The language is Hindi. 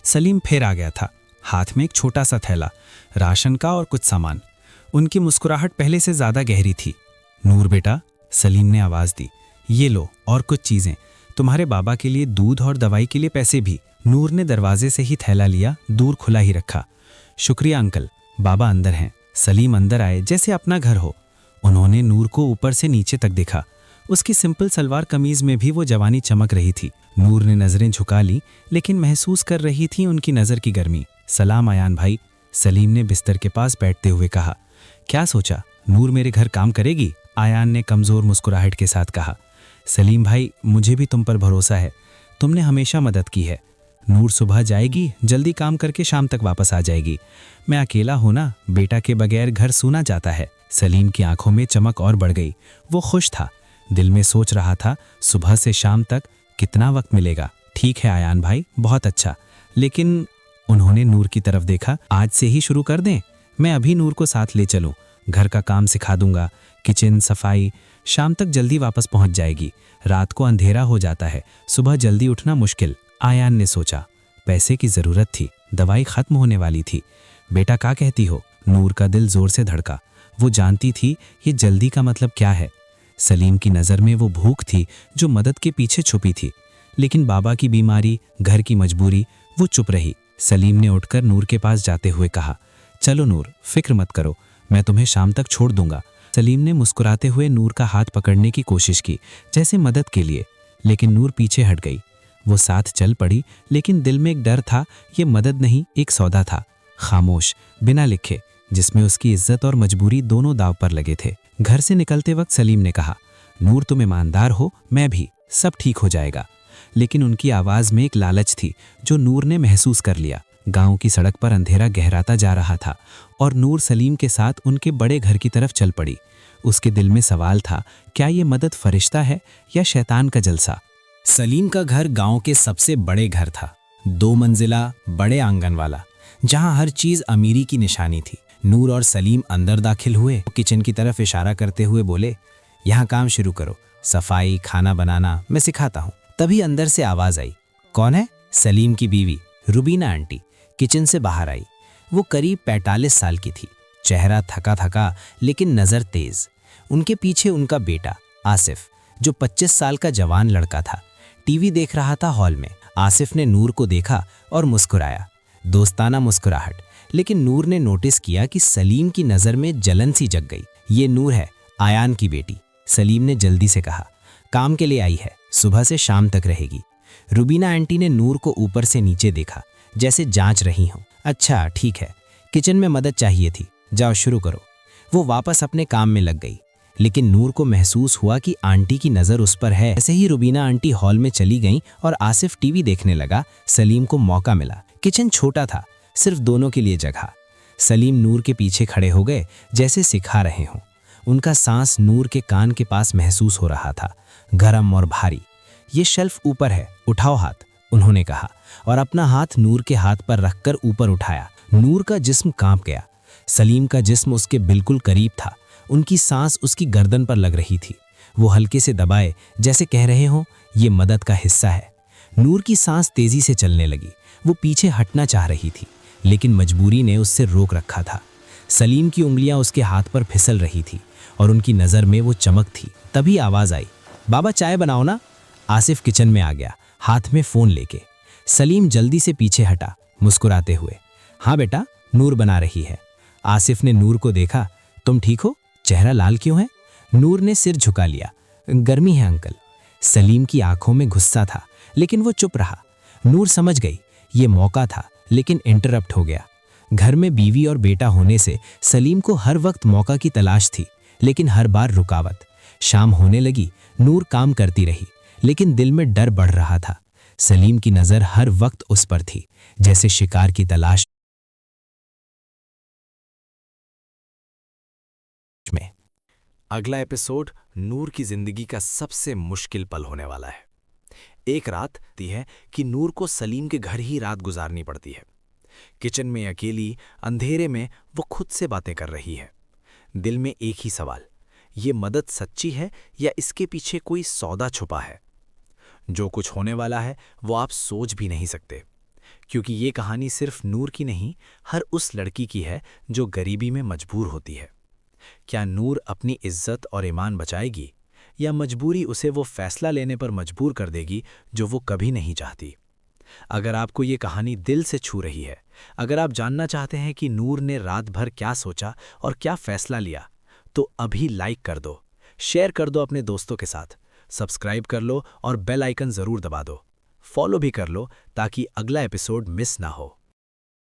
सलीम फिर आ गया था, हाथ में एक छोटा सा थैला, राशन का और कुछ सामान। उनकी मुस्कुराहट पहले से ज्यादा गहरी थी। नूर बेटा, सलीम ने आवाज दी, ये लो और कुछ चीजें, तुम्हारे बाबा के लिए दूध और दवाई के लिए पैसे भी। नूर ने दरवाजे से ही थैला लिया, दूर खुला ही रखा। शुक्रिया अंकल, बाबा अंदर हैं। सलीम अंदर आए जैसे अपना घर हो। उन्होंने नूर को ऊपर से नीचे तक देखा। उसकी सिंपल सलवार कमीज में भी वो जवानी चमक रही थी। नूर ने नजरें झुका ली, लेकिन महसूस कर रही थी उनकी नजर की गर्मी। सलाम आयान भाई, सलीम ने बिस्तर के पास बैठते हुए कहा। क्या सोचा, नूर मेरे घर काम करेगी? आयान ने कमजोर मुस्कुराहट के साथ कहा। सलीम भाई, मुझे भी तुम पर भरोसा है, तुमने हमेशा मदद की है। नूर सुबह जाएगी, जल्दी काम करके शाम तक वापस आ जाएगी। मैं अकेला हूं ना, बेटा के बगैर घर सूना जाता है। सलीम की आंखों में चमक और बढ़ गई। वो खुश था, दिल में सोच रहा था सुबह से शाम तक कितना वक्त मिलेगा। ठीक है आयान भाई, बहुत अच्छा, लेकिन उन्होंने नूर की तरफ देखा। आज से ही शुरू कर दें? मैं अभी नूर को साथ ले चलूं, घर का काम सिखा दूंगा, किचन सफाई। शाम तक जल्दी वापस पहुंच जाएगी। रात को अंधेरा हो जाता है, सुबह जल्दी उठना मुश्किल। आयान ने सोचा, पैसे की जरूरत थी, दवाई खत्म होने वाली थी। बेटा क्या कहती हो? नूर का दिल जोर से धड़का। वो जानती थी ये जल्दी का मतलब क्या है। सलीम की नज़र में वो भूख थी जो मदद के पीछे छुपी थी, लेकिन बाबा की बीमारी, घर की मजबूरी, वो चुप रही। सलीम ने उठकर नूर के पास जाते हुए कहा, चलो नूर, फिक्र मत करो, मैं तुम्हें शाम तक छोड़ दूंगा। सलीम ने मुस्कुराते हुए नूर का हाथ पकड़ने की कोशिश की, जैसे मदद के लिए, लेकिन नूर पीछे हट गई। वो साथ चल पड़ी, लेकिन दिल में एक डर था। ये मदद नहीं, एक सौदा था, खामोश, बिना लिखे, जिसमें उसकी इज्जत और मजबूरी दोनों दांव पर लगे थे। घर से निकलते वक्त सलीम ने कहा, नूर तुम ईमानदार हो, मैं भी, सब ठीक हो जाएगा। लेकिन उनकी आवाज में एक लालच थी जो नूर ने महसूस कर लिया। गांव की सड़क पर अंधेरा गहराता जा रहा था और नूर सलीम के साथ उनके बड़े घर की तरफ चल पड़ी। उसके दिल में सवाल था, क्या ये मदद फरिश्ता है या शैतान का जलसा? सलीम का घर गांव के सबसे बड़े घर था, 2 मंजिला, बड़े आंगन वाला, जहां हर चीज अमीरी की निशानी थी। नूर और सलीम अंदर दाखिल हुए, किचन की तरफ इशारा करते हुए बोले, यहाँ काम शुरू करो, सफाई, खाना बनाना मैं सिखाता हूँ। तभी अंदर से आवाज आई। कौन है? सलीम की बीवी रुबीना आंटी किचन से बाहर आई। वो करीब 45 साल की थी, चेहरा थका थका लेकिन नजर तेज। उनके पीछे उनका बेटा आसिफ, जो 25 साल का जवान लड़का था, टीवी देख रहा था हॉल में। आसिफ ने नूर को देखा और मुस्कुराया, दोस्ताना मुस्कुराहट, लेकिन नूर ने नोटिस किया कि सलीम की नजर में जलन सी जग गई। ये नूर है, आयान की बेटी, सलीम ने जल्दी से कहा। काम के लिए आई है, सुबह से शाम तक रहेगी। रुबीना आंटी ने नूर को ऊपर से नीचे देखा, जैसे जांच रही हो। अच्छा ठीक है, किचन में मदद चाहिए थी, जाओ शुरू करो। वो वापस अपने काम में लग गई, लेकिन नूर को महसूस हुआ कि आंटी की नज़र उस पर है। ऐसे ही रुबीना आंटी हॉल में चली गईं और आसिफ टीवी देखने लगा। सलीम को मौका मिला। किचन छोटा था, सिर्फ दोनों के लिए जगह। सलीम नूर के पीछे खड़े हो गए, जैसे सिखा रहे हों। उनका सांस नूर के कान के पास महसूस हो रहा था, गरम और भारी। ये शेल्फ ऊपर है, उठाओ हाथ, उन्होंने कहा, और अपना हाथ नूर के हाथ पर रखकर ऊपर उठाया। नूर का जिस्म कांप गया। सलीम का जिस्म उसके बिल्कुल करीब था, उनकी सांस उसकी गर्दन पर लग रही थी। वो हल्के से दबाए, जैसे कह रहे हों, ये मदद का हिस्सा है। नूर की सांस तेजी से चलने लगी। वो पीछे हटना चाह रही थी, लेकिन मजबूरी ने उससे रोक रखा था। सलीम की उंगलियां उसके हाथ पर फिसल रही थी और उनकी नज़र में वो चमक थी। तभी आवाज़ आई, बाबा चाय बनाओ ना। आसिफ किचन में आ गया, हाथ में फ़ोन लेके। सलीम जल्दी से पीछे हटा, मुस्कुराते हुए। हाँ बेटा, नूर बना रही है। आसिफ ने नूर को देखा। तुम ठीक हो? चेहरा लाल क्यों है? नूर ने सिर झुका लिया। गर्मी है अंकल। सलीम की आंखों में गुस्सा था, लेकिन वो चुप रहा। नूर समझ गई ये मौका था, लेकिन इंटरप्ट हो गया। घर में बीवी और बेटा होने से सलीम को हर वक्त मौका की तलाश थी, लेकिन हर बार रुकावट। शाम होने लगी, नूर काम करती रही, लेकिन दिल में डर बढ़ रहा था। सलीम की नज़र हर वक्त उस पर थी, जैसे शिकार की तलाश में। अगला एपिसोड नूर की जिंदगी का सबसे मुश्किल पल होने वाला है। एक रात ती है कि नूर को सलीम के घर ही रात गुजारनी पड़ती है। किचन में अकेली, अंधेरे में वो खुद से बातें कर रही है। दिल में एक ही सवाल, ये मदद सच्ची है या इसके पीछे कोई सौदा छुपा है? जो कुछ होने वाला है वो आप सोच भी नहीं सकते। क्योंकि ये कहानी सिर्फ नूर की नहीं, हर उस लड़की की है जो गरीबी में मजबूर होती है। क्या नूर अपनी इज्जत और ईमान बचाएगी, या मजबूरी उसे वो फैसला लेने पर मजबूर कर देगी जो वो कभी नहीं चाहती? अगर आपको ये कहानी दिल से छू रही है, अगर आप जानना चाहते हैं कि नूर ने रात भर क्या सोचा और क्या फैसला लिया, तो अभी लाइक कर दो, शेयर कर दो अपने दोस्तों के साथ, सब्सक्राइब कर लो और बेल आइकन ज़रूर दबा दो। फॉलो भी कर लो ताकि अगला एपिसोड मिस ना हो।